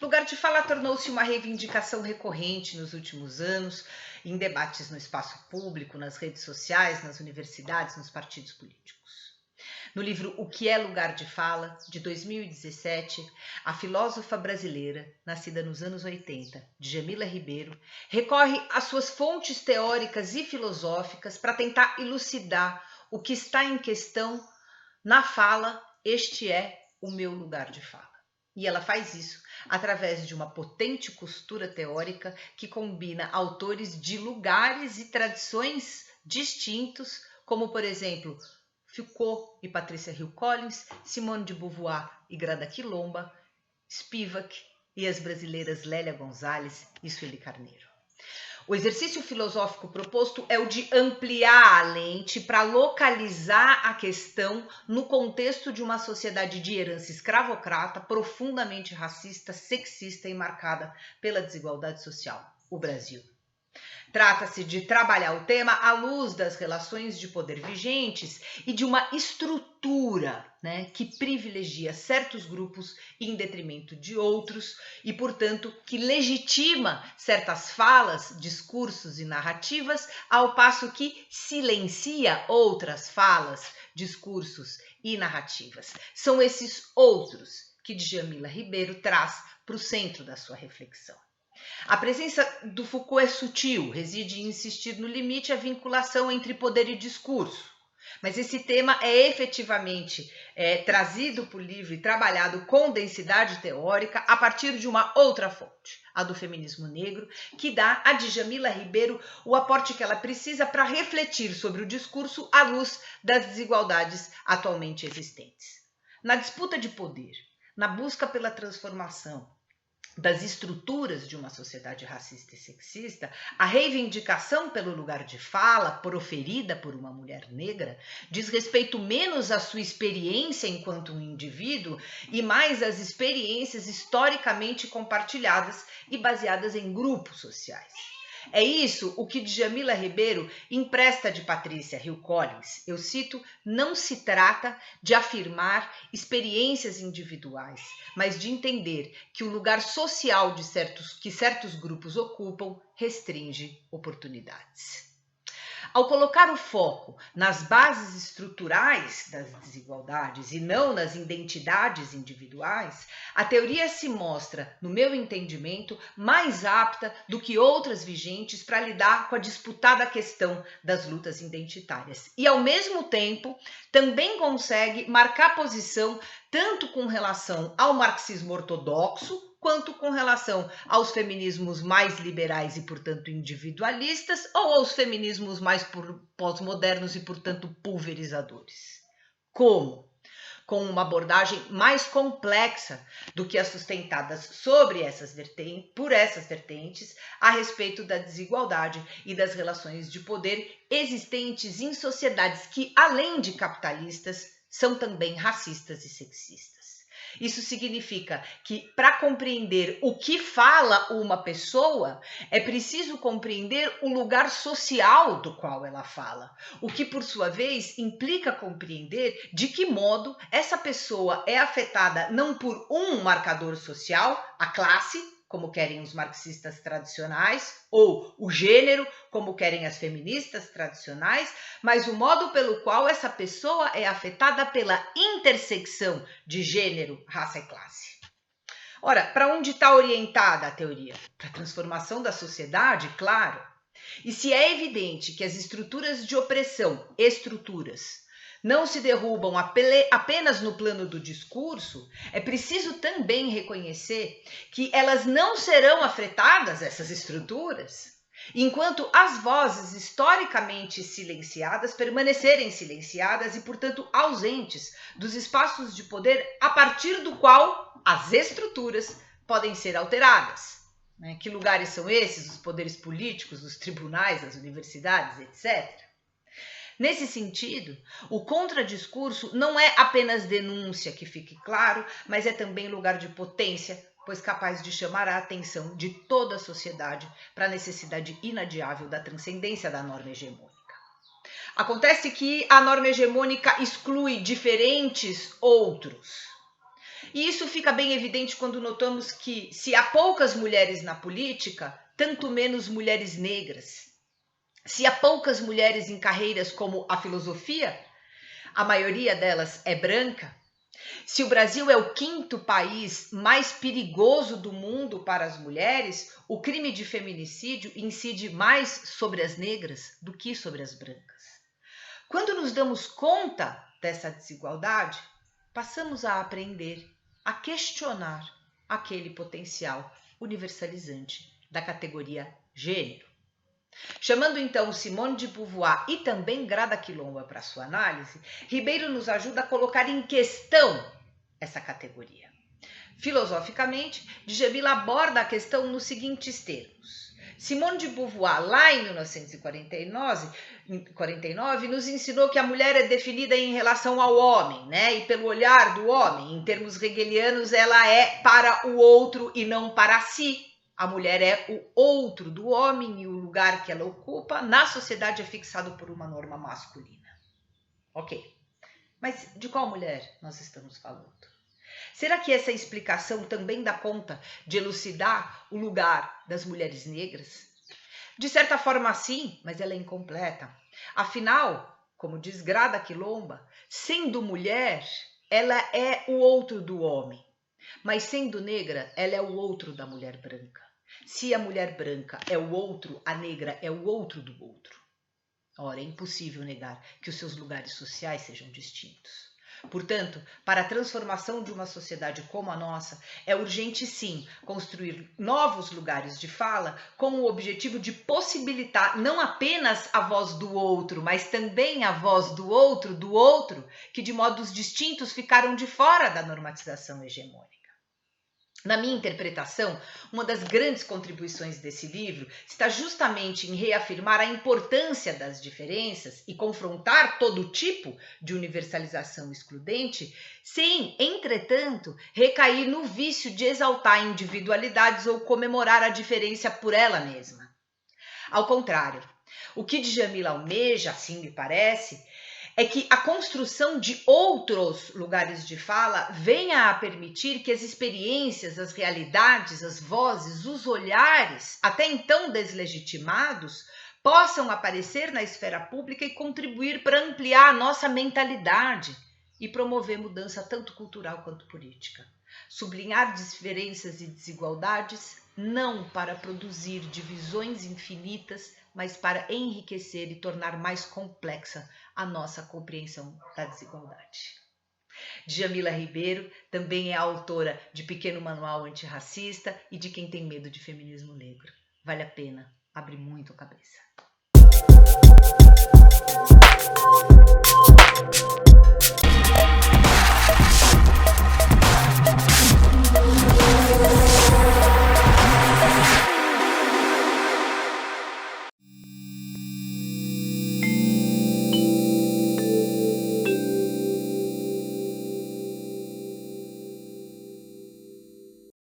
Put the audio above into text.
Lugar de fala tornou-se uma reivindicação recorrente nos últimos anos, em debates no espaço público, nas redes sociais, nas universidades, nos partidos políticos. No livro O que é Lugar de Fala, de 2017, a filósofa brasileira, nascida nos anos 80, Djamila Ribeiro, recorre às suas fontes teóricas e filosóficas para tentar elucidar o que está em questão na fala "Este é o meu lugar de fala". E ela faz isso através de uma potente costura teórica que combina autores de lugares e tradições distintos, como, por exemplo, Foucault e Patrícia Hill Collins, Simone de Beauvoir e Grada Quilomba, Spivak e as brasileiras Lélia Gonzalez e Sueli Carneiro. O exercício filosófico proposto é o de ampliar a lente para localizar a questão no contexto de uma sociedade de herança escravocrata, profundamente racista, sexista e marcada pela desigualdade social, o Brasil. Trata-se de trabalhar o tema à luz das relações de poder vigentes e de uma estrutura, que privilegia certos grupos em detrimento de outros e, portanto, que legitima certas falas, discursos e narrativas, ao passo que silencia outras falas, discursos e narrativas. São esses outros que Djamila Ribeiro traz para o centro da sua reflexão. A presença do Foucault é sutil, reside em insistir no limite a vinculação entre poder e discurso. Mas esse tema é efetivamente trazido para o livro e trabalhado com densidade teórica a partir de uma outra fonte, a do feminismo negro, que dá a Djamila Ribeiro o aporte que ela precisa para refletir sobre o discurso à luz das desigualdades atualmente existentes. Na disputa de poder, na busca pela transformação das estruturas de uma sociedade racista e sexista, a reivindicação pelo lugar de fala proferida por uma mulher negra diz respeito menos à sua experiência enquanto um indivíduo e mais às experiências historicamente compartilhadas e baseadas em grupos sociais. É isso o que Djamila Ribeiro empresta de Patrícia Hill Collins. Eu cito: não se trata de afirmar experiências individuais, mas de entender que o lugar social que certos grupos ocupam restringe oportunidades. Ao colocar o foco nas bases estruturais das desigualdades e não nas identidades individuais, a teoria se mostra, no meu entendimento, mais apta do que outras vigentes para lidar com a disputada questão das lutas identitárias. E, ao mesmo tempo, também consegue marcar posição tanto com relação ao marxismo ortodoxo, quanto com relação aos feminismos mais liberais e, portanto, individualistas, ou aos feminismos mais pós-modernos e, portanto, pulverizadores. Como? Com uma abordagem mais complexa do que as sustentadas por essas vertentes a respeito da desigualdade e das relações de poder existentes em sociedades que, além de capitalistas, são também racistas e sexistas. Isso significa que, para compreender o que fala uma pessoa, é preciso compreender o lugar social do qual ela fala, o que, por sua vez, implica compreender de que modo essa pessoa é afetada não por um marcador social, a classe, como querem os marxistas tradicionais, ou o gênero, como querem as feministas tradicionais, mas o modo pelo qual essa pessoa é afetada pela intersecção de gênero, raça e classe. Ora, para onde está orientada a teoria? Para a transformação da sociedade, claro. E se é evidente que as estruturas de opressão, não se derrubam apenas no plano do discurso, é preciso também reconhecer que elas não serão afetadas, essas estruturas, enquanto as vozes historicamente silenciadas permanecerem silenciadas e, portanto, ausentes dos espaços de poder a partir do qual as estruturas podem ser alteradas. Que lugares são esses? Os poderes políticos, os tribunais, as universidades, etc. Nesse sentido, o contradiscurso não é apenas denúncia, que fique claro, mas é também lugar de potência, pois capaz de chamar a atenção de toda a sociedade para a necessidade inadiável da transcendência da norma hegemônica. Acontece que a norma hegemônica exclui diferentes outros. E isso fica bem evidente quando notamos que, se há poucas mulheres na política, tanto menos mulheres negras. Se há poucas mulheres em carreiras como a filosofia, a maioria delas é branca. Se o Brasil é o 5º país mais perigoso do mundo para as mulheres, o crime de feminicídio incide mais sobre as negras do que sobre as brancas. Quando nos damos conta dessa desigualdade, passamos a aprender, a questionar aquele potencial universalizante da categoria gênero. Chamando então Simone de Beauvoir e também Grada Quilomba para sua análise, Ribeiro nos ajuda a colocar em questão essa categoria. Filosoficamente, Djamila aborda a questão nos seguintes termos. Simone de Beauvoir, lá em 1949, nos ensinou que a mulher é definida em relação ao homem, né? E pelo olhar do homem. Em termos hegelianos, ela é para o outro e não para si. A mulher é o outro do homem e o lugar que ela ocupa na sociedade é fixado por uma norma masculina. Ok, mas de qual mulher nós estamos falando? Será que essa explicação também dá conta de elucidar o lugar das mulheres negras? De certa forma sim, mas ela é incompleta. Afinal, como diz Grada Quilomba, sendo mulher, ela é o outro do homem. Mas sendo negra, ela é o outro da mulher branca. Se a mulher branca é o outro, a negra é o outro do outro. Ora, é impossível negar que os seus lugares sociais sejam distintos. Portanto, para a transformação de uma sociedade como a nossa, é urgente sim construir novos lugares de fala com o objetivo de possibilitar não apenas a voz do outro, mas também a voz do outro, que de modos distintos ficaram de fora da normatização hegemônica. Na minha interpretação, uma das grandes contribuições desse livro está justamente em reafirmar a importância das diferenças e confrontar todo tipo de universalização excludente, sem, entretanto, recair no vício de exaltar individualidades ou comemorar a diferença por ela mesma. Ao contrário, o que Djamila almeja, assim me parece, é que a construção de outros lugares de fala venha a permitir que as experiências, as realidades, as vozes, os olhares, até então deslegitimados, possam aparecer na esfera pública e contribuir para ampliar a nossa mentalidade e promover mudança tanto cultural quanto política. Sublinhar diferenças e desigualdades não para produzir divisões infinitas, mas para enriquecer e tornar mais complexa a nossa compreensão da desigualdade. Djamila Ribeiro também é autora de Pequeno Manual Antirracista e de Quem Tem Medo de Feminismo Negro. Vale a pena, abre muito a cabeça.